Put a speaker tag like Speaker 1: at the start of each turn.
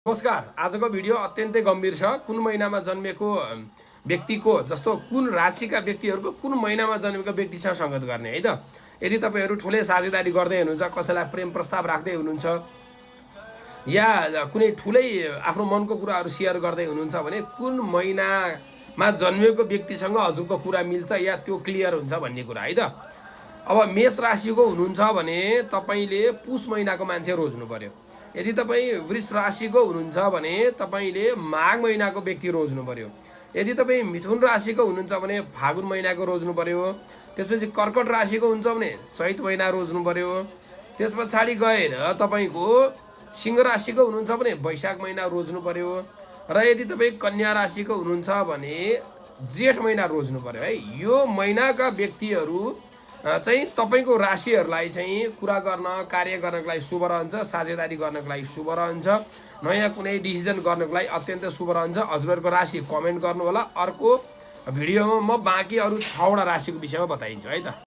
Speaker 1: नमस्कार। आजको भिडियो अत्यन्तै गम्भीर छ। कुन महिनामा जन्मेको व्यक्तिको जस्तो कुन राशिका व्यक्तिहरूको कुन महिनामा जन्मेको व्यक्तिसँग संगत गर्ने है त। यदि तपाईहरू ठुलै साझेदारी गर्दै हुनुहुन्छ, कसैलाई प्रेम प्रस्ताव राख्दै हुनुहुन्छ या कुनै ठुलै आफ्नो मनको कुराहरू सेयर गर्दै हुनुहुन्छ भने कुन महिनामा जन्मेको व्यक्तिसँग हजुरको कुरा मिल्छ या त्यो क्लियर हुन्छ भन्ने कुरा है त। अब मेष राशिको हुनुहुन्छ भने तपाईले पुष महिनाको मान्छे रोज्नु पर्यो। यदि तपाईँ वृष राशिको हुनुहुन्छ भने तपाईले माघ महिनाको व्यक्ति रोज्नु पर्यो। यदि तपाईँ मिथुन राशिको हुनुहुन्छ भने फागुन महिनाको रोज्नु पर्यो। त्यसपछि कर्कट राशिको हुन्छ भने चैत महिना रोज्नु पर्यो। त्यस पछाडि गएर तपाईको सिंह राशिको हुनुहुन्छ भने वैशाख महिना रोज्नु पर्यो। र यदि तपाईँ कन्या राशिको हुनुहुन्छ भने जेठ महिना रोज्नु पर्यो है। यो महिनाका व्यक्तिहरू चाहिँ तपाईको राशिहरूलाई चाहिँ कुरा गर्न कार्य गर्नको लागि शुभ रहन्छ, साझेदारी गर्नको लागि शुभ रहन्छ, नयाँ कुनै डिसिजन गर्नको लागि अत्यन्त शुभ रहन्छ। हजुरहरूको राशि कमेन्ट गर्नु होला। अर्को भिडियोमा म बाँकी अरु 6 वटा राशिको विषयमा बताइन्छु है त।